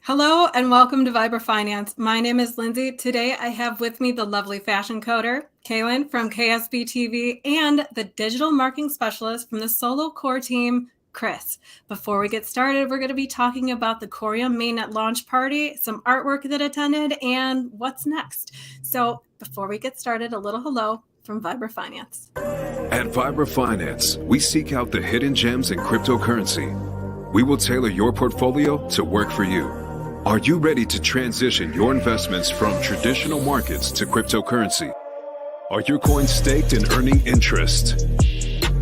Hello and welcome to Viber Finance. My name is Lindsay. Today I have with me the lovely fashion coder, Kaylin from KSB TV, and the digital marketing specialist from the Solo Core team, Kris. Before we get started, we're going to be talking about the Coreum Mainnet launch party, some artwork that attended, and what's next. So before we get started, a little hello from Viber Finance. At Viber Finance, we seek out the hidden gems in cryptocurrency. We will tailor your portfolio to work for you. Are you ready to transition your investments from traditional markets to cryptocurrency? Are your coins staked and earning interest?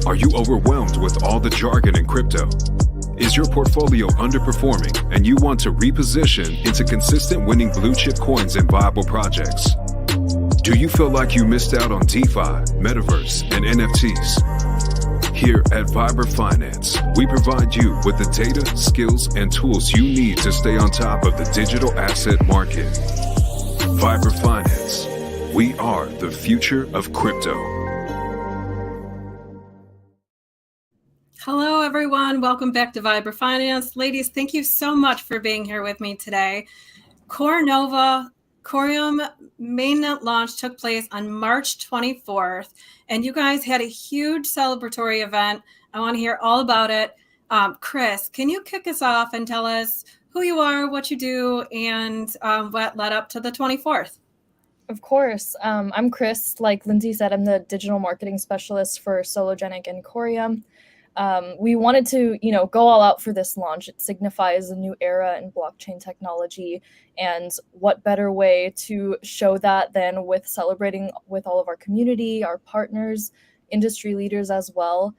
Are you overwhelmed with all the jargon in crypto? Is your portfolio underperforming and you want to reposition into consistent winning blue chip coins and viable projects? Do you feel like you missed out on DeFi, Metaverse, and NFTs? Here at Viber Finance, we provide you with the data, skills, and tools you need to stay on top of the digital asset market. Viber Finance, we are the future of crypto. Hello, everyone. Welcome back to Viber Finance. Ladies, thank you so much for being here with me today. Coreum Mainnet launch took place on March 24th, and you guys had a huge celebratory event. I want to hear all about it. Kris, can you kick us off and tell us who you are, what you do, and what led up to the 24th? Of course. I'm Kris. Like Lindsay said, I'm the digital marketing specialist for BlaKCHEXican and Coreum. We wanted to, go all out for this launch. It signifies a new era in blockchain technology, and what better way to show that than with celebrating with all of our community, our partners, industry leaders as well.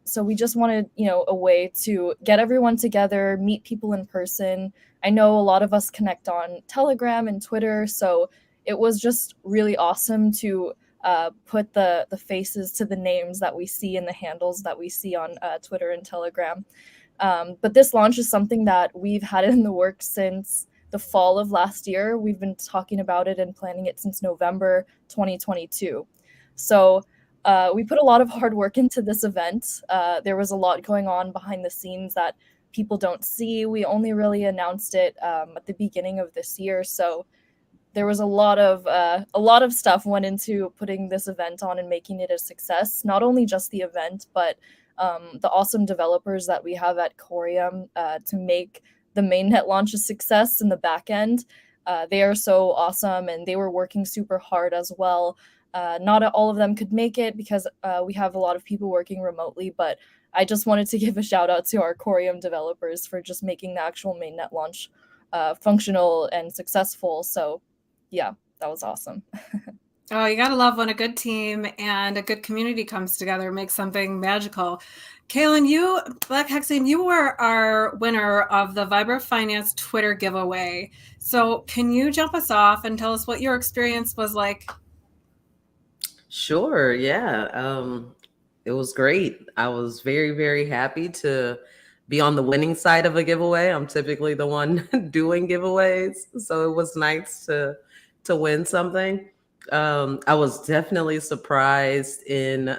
So we just wanted, a way to get everyone together, meet people in person. I know a lot of us connect on Telegram and Twitter, so it was just really awesome to put the faces to the names that we see and the handles that we see on Twitter and Telegram. But this launch is something that we've had in the works since the fall of last year. We've been talking about it and planning it since November 2022. So we put a lot of hard work into this event. There was a lot going on behind the scenes that people don't see. We only really announced it at the beginning of this year. So there was a lot of stuff went into putting this event on and making it a success. Not only just the event, but the awesome developers that we have at Coreum to make the mainnet launch a success in the back end. They are so awesome, and they were working super hard as well. Not all of them could make it because we have a lot of people working remotely, but I just wanted to give a shout out to our Coreum developers for just making the actual mainnet launch functional and successful. So yeah, that was awesome. Oh, you gotta love when a good team and a good community comes together, makes something magical. Kaylin, BlaKCHEXican, you were our winner of the Viber Finance Twitter giveaway. So can you jump us off and tell us what your experience was like? Sure, yeah. It was great. I was very, very happy to be on the winning side of a giveaway. I'm typically the one doing giveaways, so it was nice to win something. I was definitely surprised in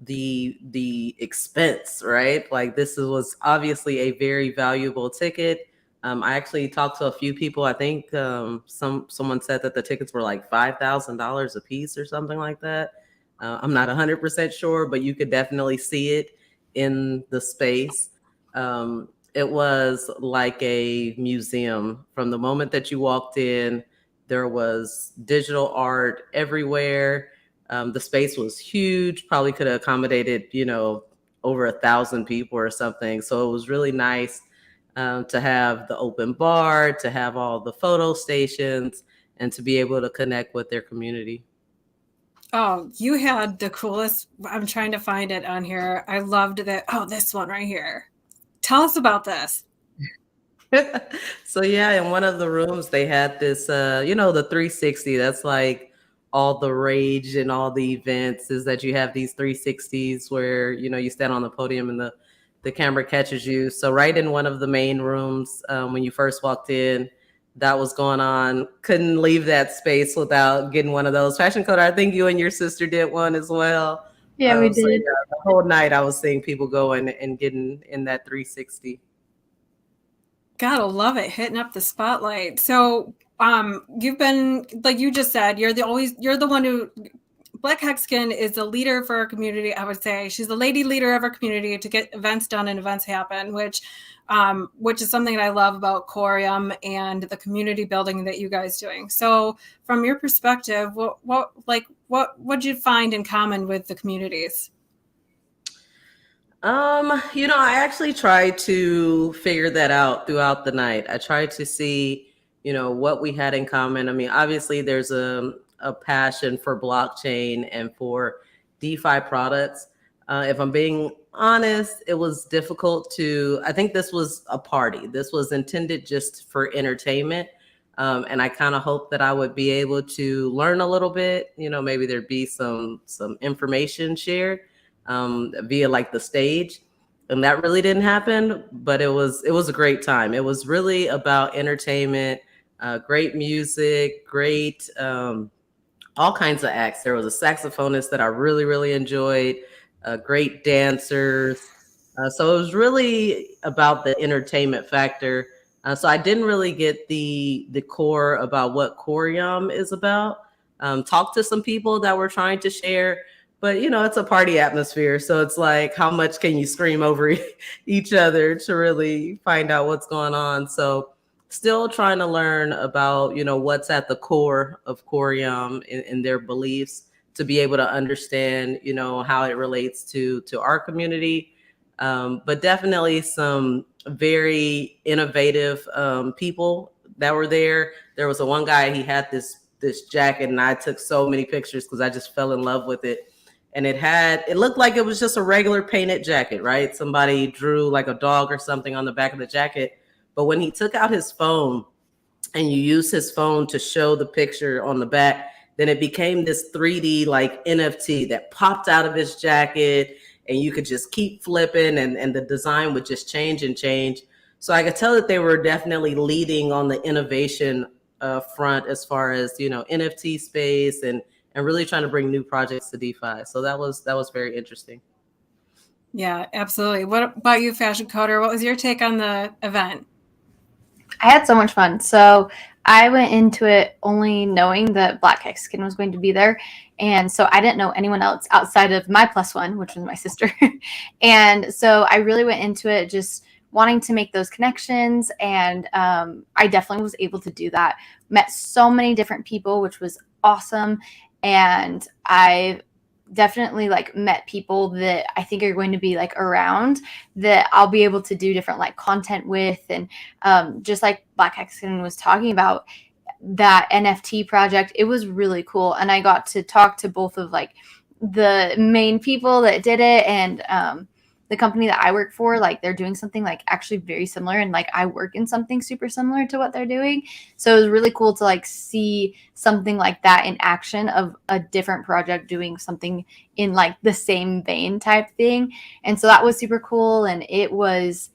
the expense, right? Like was obviously a very valuable ticket. I actually talked to a few people. I think someone said that the tickets were like $5,000 a piece or something like that. I'm not 100% sure, but you could definitely see it in the space. It was like a museum. From the moment that you walked in, there was digital art everywhere. The space was huge, probably could have accommodated, over 1,000 people or something. So it was really nice to have the open bar, to have all the photo stations, and to be able to connect with their community. Oh, you had the coolest. I'm trying to find it on here. I loved that. Oh, this one right here. Tell us about this. So yeah, in one of the rooms they had this, the 360. That's like all the rage and all the events is that you have these 360s where, you stand on the podium and the camera catches you. So right in one of the main rooms, when you first walked in, that was going on. Couldn't leave that space without getting one of those. Fashion Coder, I think you and your sister did one as well. Yeah, we did. So, yeah, the whole night I was seeing people going and getting in that 360. Gotta love it, hitting up the spotlight. So you've been, like you just said, you're the one who, BlaKCHeXican is the leader for our community. I would say she's the lady leader of our community to get events done and events happen, which is something that I love about Coreum and the community building that you guys doing. So from your perspective, what'd you find in common with the communities? I actually tried to figure that out throughout the night. I tried to see, what we had in common. I mean, obviously there's a passion for blockchain and for DeFi products. If I'm being honest, it was difficult I think this was a party. This was intended just for entertainment. And I kind of hoped that I would be able to learn a little bit, maybe there'd be some information shared via like the stage. And that really didn't happen, but it was a great time. It was really about entertainment, great music, great, all kinds of acts. There was a saxophonist that I really, really enjoyed, great dancers. So it was really about the entertainment factor. So I didn't really get the core about what Coreum is about. Talked to some people that were trying to share, but it's a party atmosphere. So it's like, how much can you scream over each other to really find out what's going on? So still trying to learn about, what's at the core of Coreum and their beliefs to be able to understand, how it relates to our community. But definitely some very innovative it that were there. There was one guy, he had this jacket, and I took so many pictures because I just fell in love with it. And it looked like it was just a regular painted jacket, right? Somebody drew like a dog or something on the back of the jacket. But when he took out his phone and you use his phone to show the picture on the back, then it became this 3D like NFT that popped out of his jacket, and you could just keep flipping, and the design would just change and change. So I could tell that they were definitely leading on the innovation front as far as, NFT space and really trying to bring new projects to DeFi. So that was very interesting. Yeah, absolutely. What about you, Fashion Coder? What was your take on the event? I had so much fun. So I went into it only knowing that BlaKCHeXican was going to be there. And so I didn't know anyone else outside of my plus one, which was my sister. And so I really went into it just wanting to make those connections. And I definitely was able to do that. Met so many different people, which was awesome. And I definitely like met people that I think are going to be like around that I'll be able to do different like content with. And just like BlaKCHeXican was talking about, that NFT project, it was really cool. And I got to talk to both of like the main people that did it, and the company that I work for, like they're doing something like actually very similar, and like I work in something super similar to what they're doing. So it was really cool to like see something like that in action, of a different project doing something in like the same vein type thing. And so that was super cool, and it was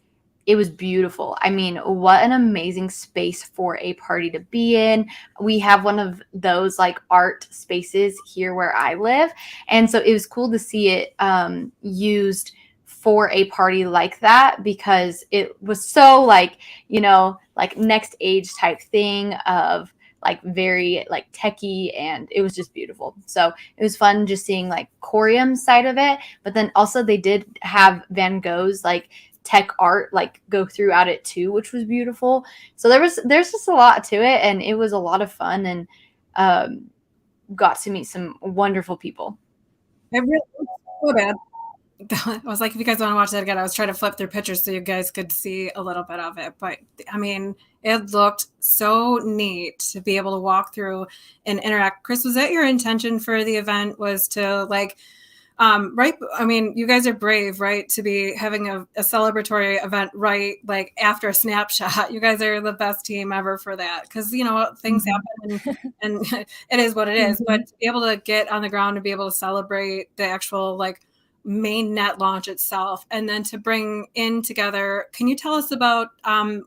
beautiful. I mean, what an amazing space for a party to be in. We have one of those like art spaces here where I live. And so it was cool to see it used for a party like that, because it was so like, like next age type thing of like very like techie, and it was just beautiful. So it was fun just seeing like Coreum's side of it, but then also they did have Van Gogh's like tech art like go throughout it too, which was beautiful. So there's just a lot to it, and it was a lot of fun, and got to meet some wonderful people. So bad. I was like, if you guys want to watch that again, I was trying to flip through pictures so you guys could see a little bit of it. But I mean, it looked so neat to be able to walk through and interact. Kris, was that your intention for the event, was to like, right? I mean, you guys are brave, right? To be having a celebratory event, right? Like after a snapshot, you guys are the best team ever for that. Cause things happen and it is what it is, but to be able to get on the ground, to be able to celebrate the actual like mainnet launch itself, and then to bring in together, can you tell us about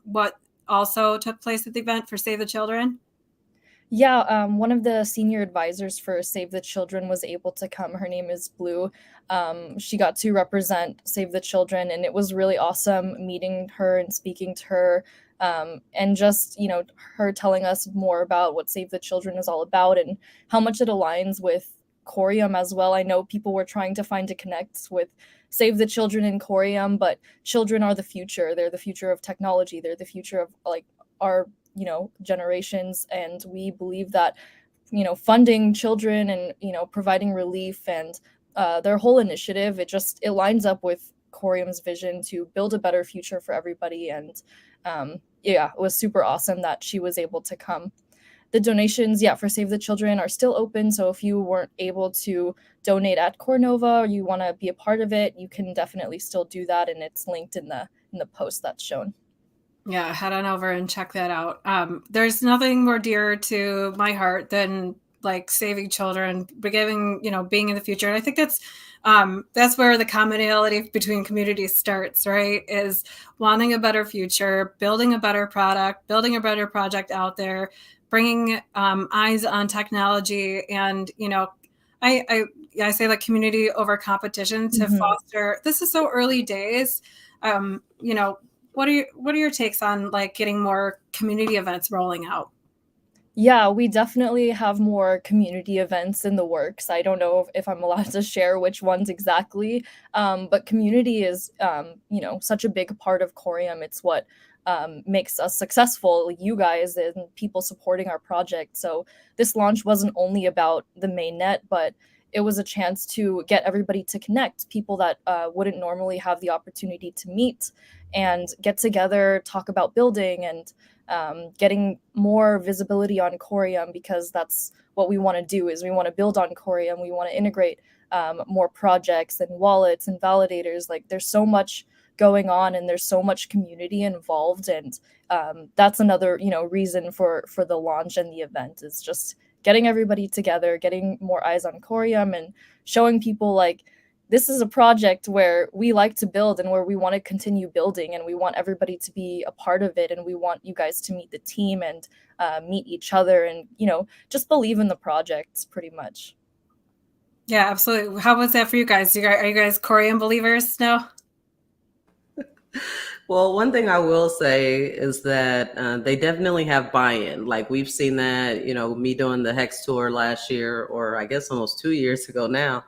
what also took place at the event for Save the Children? Yeah, one of the senior advisors for Save the Children was able to come. Her name is Blue. She got to represent Save the Children, and it was really awesome meeting her and speaking to her, and just, her telling us more about what Save the Children is all about and how much it aligns with Coreum as well. I know people were trying to find a connect with Save the Children and Coreum, but children are the future. They're the future of technology. They're the future of like our generations, and we believe that funding children and providing relief and their whole initiative, it lines up with Coreum's vision to build a better future for everybody. And yeah, it was super awesome that she was able to come. The donations, for Save the Children are still open, so if you weren't able to donate at Cornova or you want to be a part of it, you can definitely still do that, and it's linked in the post that's shown. Yeah, head on over and check that out. There's nothing more dear to my heart than like saving children, being in the future. And I think that's where the commonality between communities starts, right? Is wanting a better future, building a better product, building a better project out there, bringing eyes on technology, and I say like community over competition to foster. This is so early days. What are your takes on like getting more community events rolling out? Yeah, we definitely have more community events in the works. I don't know if I'm allowed to share which ones exactly, but community is, such a big part of Coreum. It's what makes us successful, you guys and people supporting our project. So this launch wasn't only about the mainnet, but it was a chance to get everybody to connect, people that wouldn't normally have the opportunity to meet and get together, talk about building and getting more visibility on Coreum, because that's what we want to do. Is we want to build on Coreum. We want to integrate more projects and wallets and validators. Like there's so much going on and there's so much community involved, and that's another reason for the launch and the event is just getting everybody together, getting more eyes on Coreum, and showing people like this is a project where we like to build and where we want to continue building, and we want everybody to be a part of it, and we want you guys to meet the team and meet each other, and just believe in the projects pretty much. Yeah, absolutely. How was that for you guys? Are you guys Coreum believers now? Well, one thing I will say is that they definitely have buy-in. Like we've seen that, me doing the Hex tour last year, or I guess almost 2 years ago now.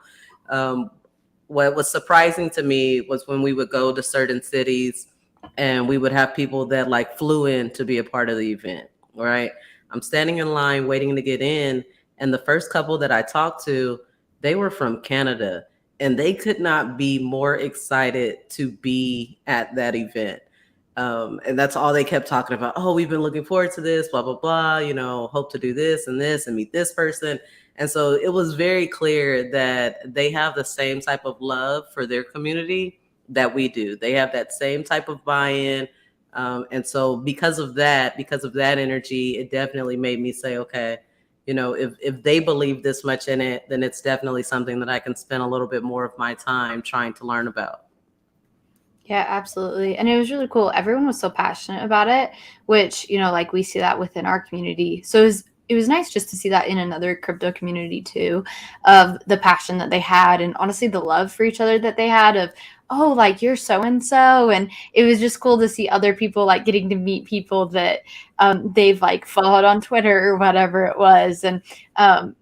What was surprising to me was when we would go to certain cities and we would have people that like flew in to be a part of the event, right? I'm standing in line waiting to get in, and the first couple that I talked to, they were from Canada. And they could not be more excited to be at that event. And that's all they kept talking about. Oh, we've been looking forward to this, blah, blah, blah, hope to do this and meet this person. And so it was very clear that they have the same type of love for their community that we do. They have that same type of buy-in. And so because of that energy, it definitely made me say, okay, if they believe this much in it, then it's definitely something that I can spend a little bit more of my time trying to learn about. Yeah, absolutely. And it was really cool. Everyone was so passionate about it, which, like we see that within our community. So it was nice just to see that in another crypto community too, of the passion that they had, and honestly the love for each other that they had of, oh, like you're so-and-so. And it was just cool to see other people like getting to meet people that they've like followed on Twitter or whatever it was. And so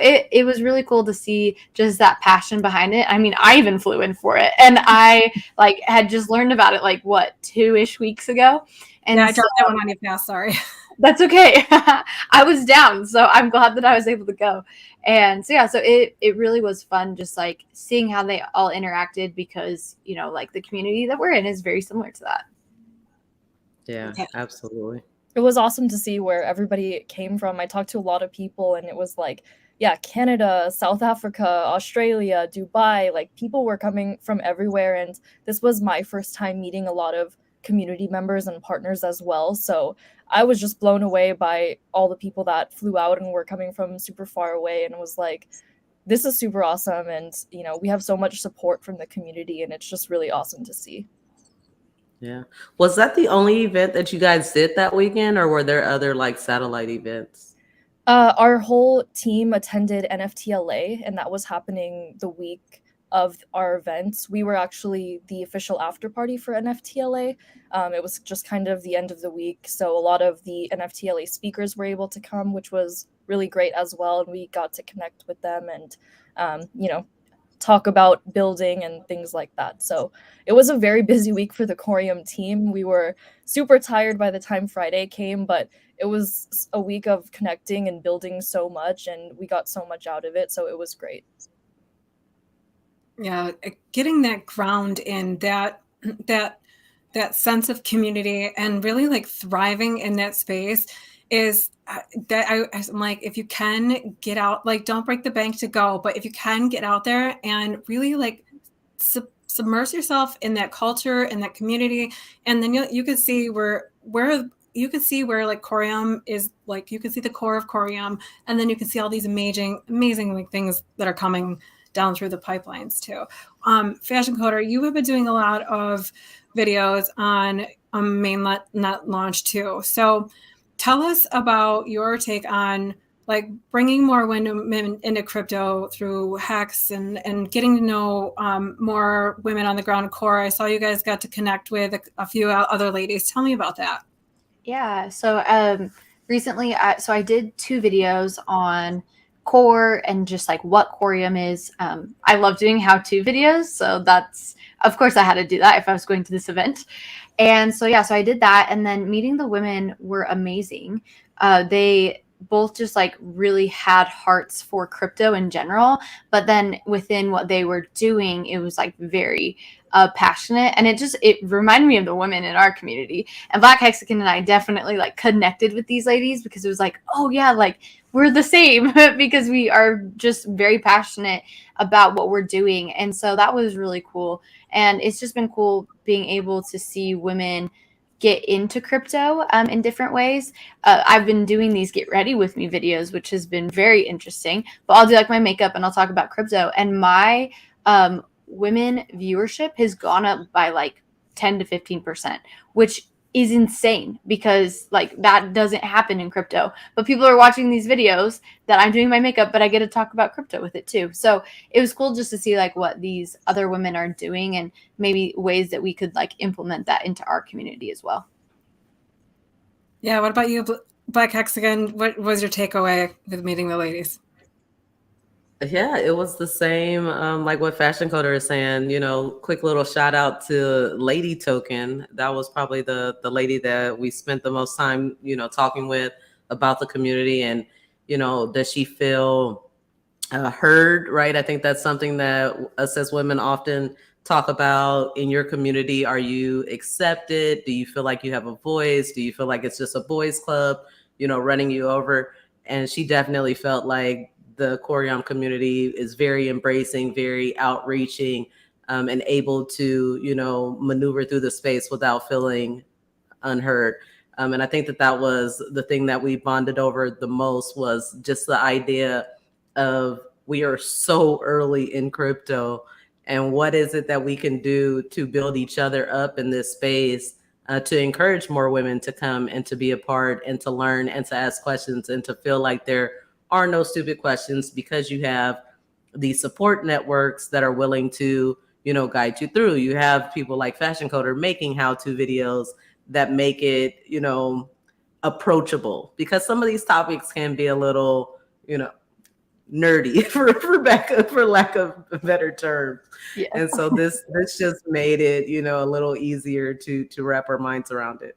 it was really cool to see just that passion behind it. I mean, I even flew in for it, and I like had just learned about it like 2-ish weeks ago. And I dropped that one on you fast. Sorry. That's okay. I was down, so I'm glad that I was able to go. And so it really was fun just like seeing how they all interacted, because like the community that we're in is very similar to that. Yeah, absolutely. It was awesome to see where everybody came from. I talked to a lot of people, and it was like, Canada, South Africa, Australia, Dubai, like people were coming from everywhere. And this was my first time meeting a lot of community members and partners as well. So I was just blown away by all the people that flew out and were coming from super far away, and was like, this is super awesome. And, we have so much support from the community, and it's just really awesome to see. Yeah. Was that the only event that you guys did that weekend, or were there other like satellite events? Our whole team attended NFTLA, and that was happening the week of our events. We were actually the official after party for NFTLA. It was just kind of the end of the week, so a lot of the NFTLA speakers were able to come, which was really great as well, and we got to connect with them and, talk about building and things like that. So it was a very busy week for the Coreum team. We were super tired by the time Friday came, but it was a week of connecting and building so much, and we got so much out of it. So it was great. Yeah, getting that ground in that sense of community and really like thriving in that space is I'm like, if you can get out, like don't break the bank to go, but if you can get out there and really like submerge yourself in that culture and that community, and then you can see where you can see where like Coreum is, like you can see the core of Coreum, and then you can see all these amazing like things that are coming down through the pipelines too. Fashion Coder, you have been doing a lot of videos on mainnet launch too. So tell us about your take on like bringing more women into crypto through Hex and getting to know more women on the ground core. I saw you guys got to connect with a few other ladies. Tell me about that. Yeah. So recently, I did 2 videos on core and just like what Coreum is. I love doing how-to videos, so that's, of course, I had to do that if I was going to this event. And so yeah, so I did that, and then meeting the women were amazing. They both just like really had hearts for crypto in general, but then within what they were doing, it was like very passionate, and it reminded me of the women in our community. And BlaKCHEXican and I definitely like connected with these ladies because it was like, oh yeah, like we're the same because we are just very passionate about what we're doing. And so that was really cool. And it's just been cool being able to see women get into crypto in different ways. I've been doing these get ready with me videos, which has been very interesting, but I'll do like my makeup and I'll talk about crypto, and my women viewership has gone up by like 10 to 15%, which is insane because like that doesn't happen in crypto, but people are watching these videos that I'm doing my makeup, but I get to talk about crypto with it too. So it was cool just to see like what these other women are doing and maybe ways that we could like implement that into our community as well. Yeah. What about you, BlaKCHEXican? What was your takeaway with meeting the ladies? Yeah, it was the same, like what Fashion Coder is saying, quick little shout out to Lady Token. That was probably the lady that we spent the most time, talking with about the community, and, does she feel heard, right? I think that's something that us as women often talk about in your community. Are you accepted? Do you feel like you have a voice? Do you feel like it's just a boys club, running you over? And she definitely felt like the Coreum community is very embracing, very outreaching, and able to, maneuver through the space without feeling unheard. And I think that was the thing that we bonded over the most, was just the idea of we are so early in crypto, and what is it that we can do to build each other up in this space, to encourage more women to come and to be a part and to learn and to ask questions and to feel like there are no stupid questions, because you have these support networks that are willing to, guide you through. You have people like Fashion Coder making how-to videos that make it, approachable, because some of these topics can be a little, nerdy for lack of a better term. Yeah. And so this just made it, a little easier to wrap our minds around it.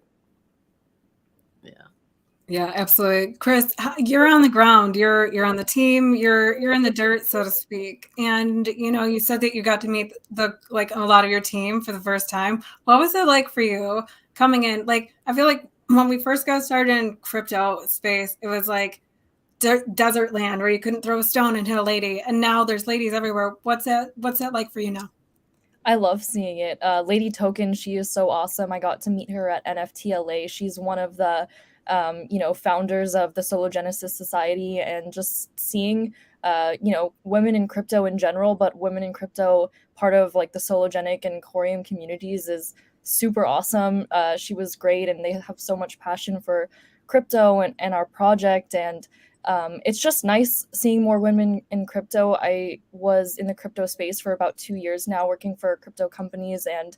Yeah, absolutely. Kris, you're on the ground. You're on the team. You're in the dirt, so to speak. And you said that you got to meet a lot of your team for the first time. What was it like for you coming in? Like, I feel like when we first got started in crypto space, it was like desert land where you couldn't throw a stone and hit a lady. And now there's ladies everywhere. What's that like for you now? I love seeing it. Lady Token, she is so awesome. I got to meet her at NFTLA. She's one of the founders of the Solo Genesis Society, and just seeing, women in crypto in general, but women in crypto part of like the Sologenic and Coreum communities is super awesome. She was great, and they have so much passion for crypto and our project. And It's just nice seeing more women in crypto. I was in the crypto space for about 2 years now, working for crypto companies, and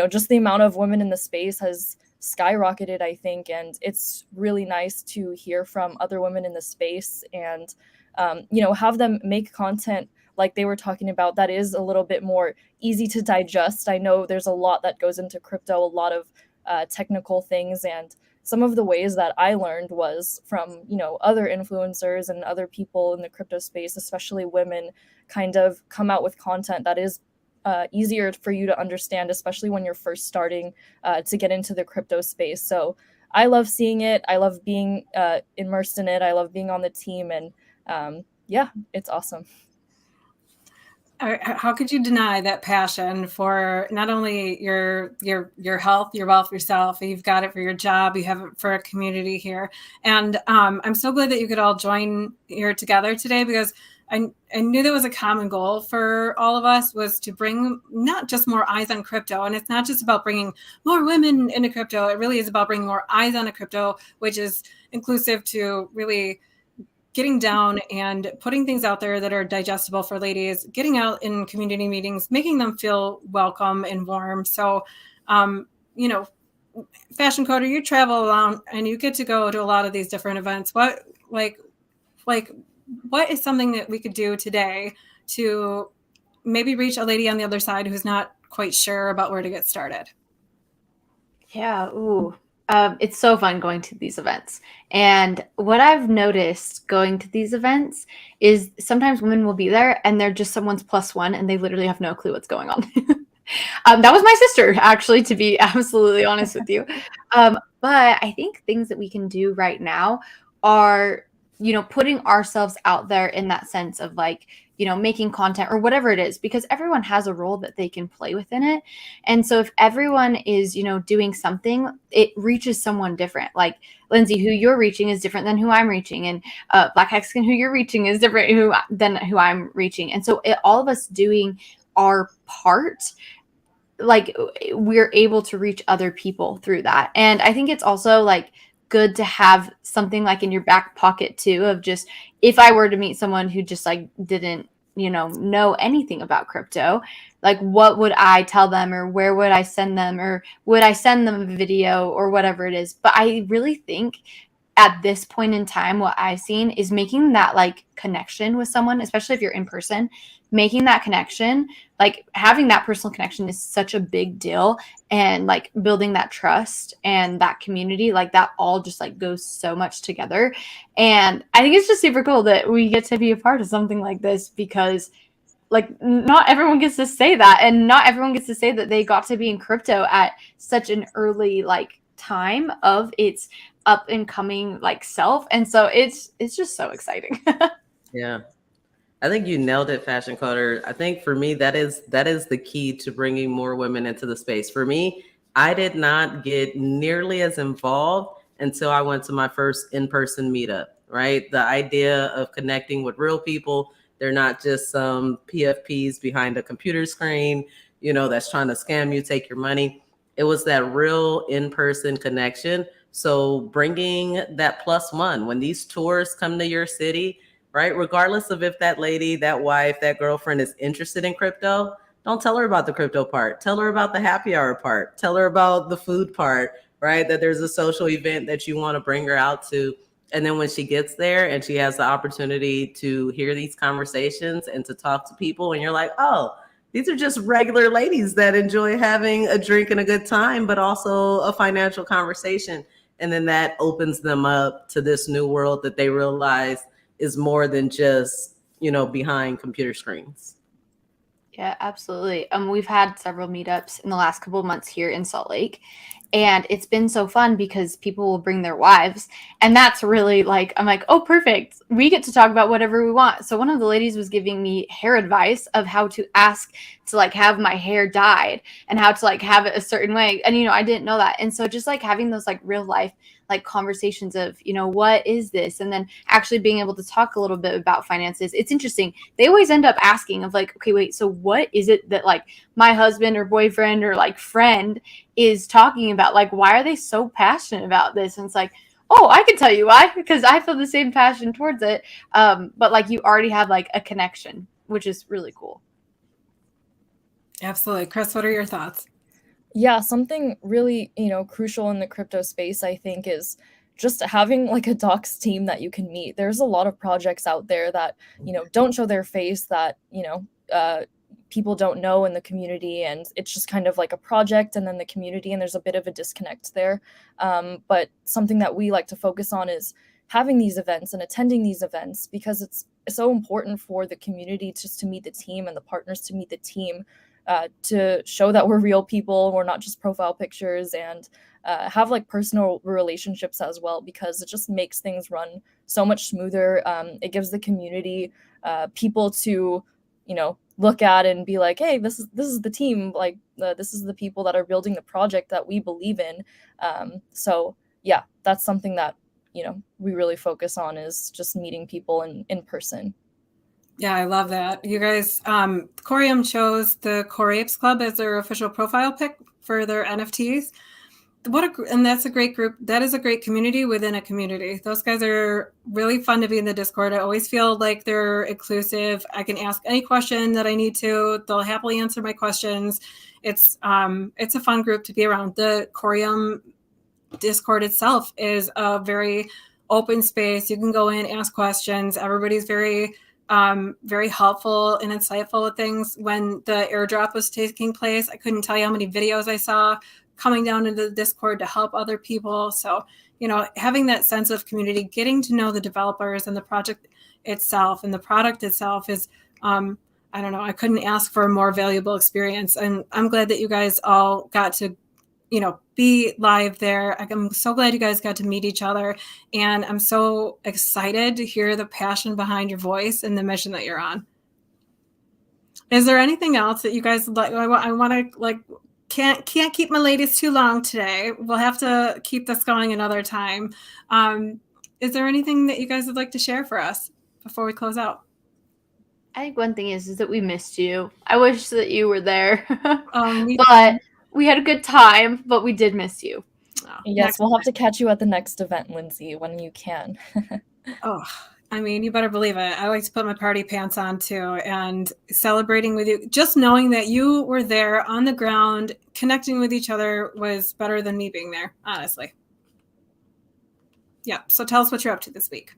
just the amount of women in the space has skyrocketed, I think, and it's really nice to hear from other women in the space and have them make content like they were talking about that is a little bit more easy to digest. I know there's a lot that goes into crypto, a lot of technical things, and some of the ways that I learned was from, other influencers and other people in the crypto space, especially women, kind of come out with content that is easier for you to understand, especially when you're first starting to get into the crypto space. So I love seeing it. I love being immersed in it. I love being on the team, and it's awesome. How could you deny that passion for not only your health, your wealth, yourself? You've got it for your job. You have it for a community here, and I'm so glad that you could all join here together today, because I knew there was a common goal for all of us, was to bring not just more eyes on crypto, and it's not just about bringing more women into crypto. It really is about bringing more eyes on a crypto, which is inclusive to really getting down and putting things out there that are digestible for ladies, getting out in community meetings, making them feel welcome and warm. So, Fashion Coder, you travel around and you get to go to a lot of these different events. What is something that we could do today to maybe reach a lady on the other side who's not quite sure about where to get started? Yeah. Ooh. It's so fun going to these events. And what I've noticed going to these events is sometimes women will be there and they're just someone's plus one and they literally have no clue what's going on. That was my sister, actually, to be absolutely honest with you. But I think things that we can do right now are, putting ourselves out there in that sense of making content or whatever it is, because everyone has a role that they can play within it. And so if everyone is, doing something, it reaches someone different. Like Lindsay, who you're reaching is different than who I'm reaching. And BlaKCHEXican, who you're reaching is different than who I'm reaching. And so all of us doing our part, we're able to reach other people through that. And I think it's also good to have something in your back pocket too, of just, if I were to meet someone who just didn't, know anything about crypto, what would I tell them, or where would I send them, or would I send them a video or whatever it is. But I really think at this point in time, what I've seen is making that connection with someone, especially if you're in person, making that connection, having that personal connection is such a big deal. And building that trust and that community, that all just goes so much together. And I think it's just super cool that we get to be a part of something like this, because not everyone gets to say that, and not everyone gets to say that they got to be in crypto at such an early time of its up and coming self. And so it's just so exciting. Yeah. I think you nailed it, Fashion Coder. I think for me, that is the key to bringing more women into the space. For me, I did not get nearly as involved until I went to my first in-person meetup, right? The idea of connecting with real people. They're not just some PFPs behind a computer screen, that's trying to scam you, take your money. It was that real in-person connection. So bringing that plus one, when these tours come to your city, right? Regardless of if that lady, that wife, that girlfriend is interested in crypto, don't tell her about the crypto part. Tell her about the happy hour part. Tell her about the food part, right? That there's a social event that you want to bring her out to. And then when she gets there and she has the opportunity to hear these conversations and to talk to people, and you're like, oh, these are just regular ladies that enjoy having a drink and a good time, but also a financial conversation. And then that opens them up to this new world that they realize is more than just, behind computer screens. Yeah, absolutely. We've had several meetups in the last couple of months here in Salt Lake, and it's been so fun because people will bring their wives, and that's really I'm like, oh, perfect. We get to talk about whatever we want. So one of the ladies was giving me hair advice of how to ask to have my hair dyed and how to have it a certain way. And, I didn't know that. And so just having those real life conversations of, what is this? And then actually being able to talk a little bit about finances. It's interesting. They always end up asking of okay, wait, so what is it that my husband or boyfriend or friend is talking about? Why are they so passionate about this? And it's Oh, I can tell you why, because I feel the same passion towards it. But like you already have like a connection, which is really cool. Absolutely. Kris, what are your thoughts? Yeah, something really, crucial in the crypto space, I think, is just having like a docs team that you can meet. There's a lot of projects out there that, don't show their face, that, people don't know in the community, and it's just kind of like a project and then the community, and there's a bit of a disconnect there. But something that we like to focus on is having these events and attending these events, because it's so important for the community just to meet the team and the partners to meet the team, to show that we're real people, we're not just profile pictures, and have like personal relationships as well, because it just makes things run so much smoother. It gives the community people to, look at and be like, hey, this is the team, like this is the people that are building the project that we believe in. So yeah, that's something that we really focus on, is just meeting people in person. Yeah, I love that. You guys, Coreum chose the Core Apes Club as their official profile pic for their NFTs. And that's a great group. That is a great community within a community. Those guys are really fun to be in the Discord. I always feel like they're inclusive. I can ask any question that I need to. They'll happily answer my questions. It's a fun group to be around. The Coreum Discord itself is a very open space. You can go in, ask questions. Everybody's very helpful and insightful with things. When the airdrop was taking place, I couldn't tell you how many videos I saw coming down into the Discord to help other people. So, having that sense of community, getting to know the developers and the project itself and the product itself is, I don't know, I couldn't ask for a more valuable experience. And I'm glad that you guys all got to, be live there. I'm so glad you guys got to meet each other. And I'm so excited to hear the passion behind your voice and the mission that you're on. Is there anything else that you guys like? I want to can't keep my ladies too long today. We'll have to keep this going another time. Is there anything that you guys would like to share for us before we close out? I think one thing is that we missed you. I wish that you were there. But we had a good time, but we did miss you. Oh, yes, we'll have to catch you at the next event, Lindsay, when you can. Oh, I mean, you better believe it. I like to put my party pants on too, and celebrating with you. Just knowing that you were there on the ground, connecting with each other was better than me being there, honestly. Yeah. So tell us what you're up to this week.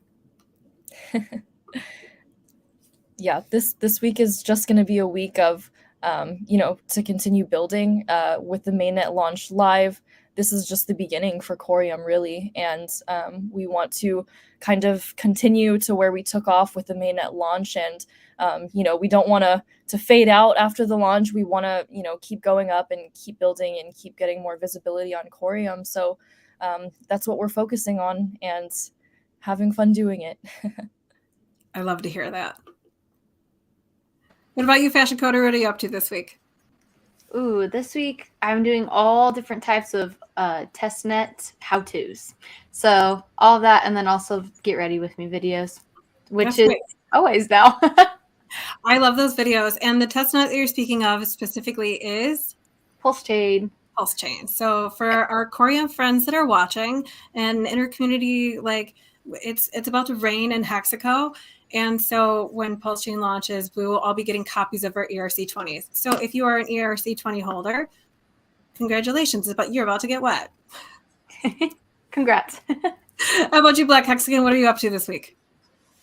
Yeah, this week is just going to be a week of, to continue building with the mainnet launch live. This is just the beginning for Coreum, really. And we want to kind of continue to where we took off with the mainnet launch. And, we don't want to fade out after the launch. We want to, keep going up and keep building and keep getting more visibility on Coreum. So that's what we're focusing on and having fun doing it. I love to hear that. What about you, Fashion Coder? What are you up to this week? Ooh, this week I'm doing all different types of testnet how-tos. So all that, and then also get ready with me videos, which That's is great. always now. I love those videos. And the testnet that you're speaking of specifically is? Pulse Chain. Pulse Chain. So for our Coreum friends that are watching, and inter-community, like it's about to rain in Hexaco. And so when Pulse Chain launches, we will all be getting copies of our ERC20s. So if you are an ERC20 holder, congratulations, but you're about to get wet. Congrats. How about you, BlaKCHeXican? What are you up to this week?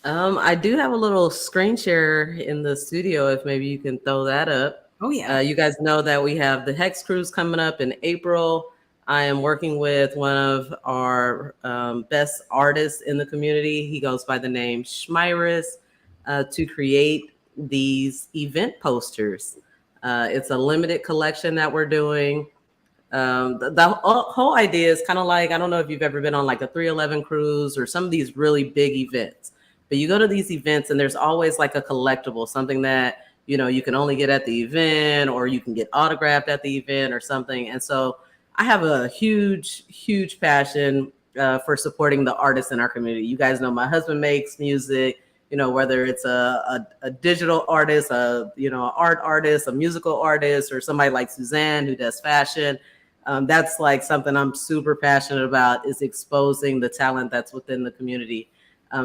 I do have a little screen share in the studio, if maybe you can throw that up. Oh, yeah. You guys know that we have the Hex Cruise coming up in April. I am working with one of our best artists in the community. He goes by the name Schmyrus, to create these event posters. It's a limited collection that we're doing. The whole idea is kind of like, I don't know if you've ever been on like a 311 cruise or some of these really big events, but you go to these events and there's always like a collectible, something that, you can only get at the event, or you can get autographed at the event or something. And so I have a huge, huge passion for supporting the artists in our community. You guys know my husband makes music, whether it's a digital artist, an art artist, a musical artist, or somebody like Suzanne who does fashion. That's like something I'm super passionate about, is exposing the talent that's within the community.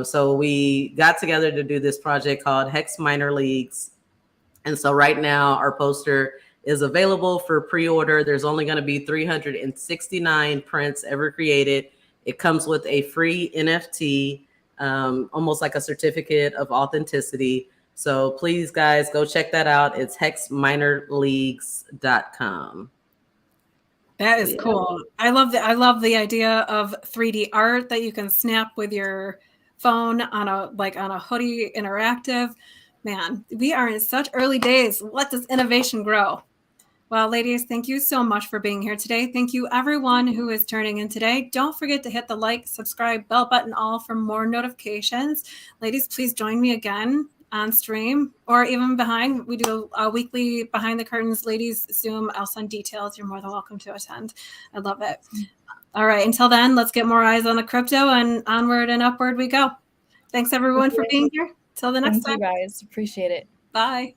So we got together to do this project called Hex Minor Leagues. And so right now our poster is available for pre-order. There's only going to be 369 prints ever created. It comes with a free NFT, almost like a certificate of authenticity. So please, guys, go check that out. It's hexminorleagues.com. That is cool. I love the idea of 3D art that you can snap with your phone on a hoodie interactive. Man, we are in such early days. Let this innovation grow. Well, ladies, thank you so much for being here today. Thank you, everyone who is turning in today. Don't forget to hit the like, subscribe, bell button all for more notifications. Ladies, please join me again on stream or even behind. We do a weekly behind the curtains ladies Zoom. I'll send details. You're more than welcome to attend. I love it. All right. Until then, let's get more eyes on the crypto and onward and upward we go. Thanks, everyone, for being here. Till the next time. Thank you, guys. Appreciate it. Bye.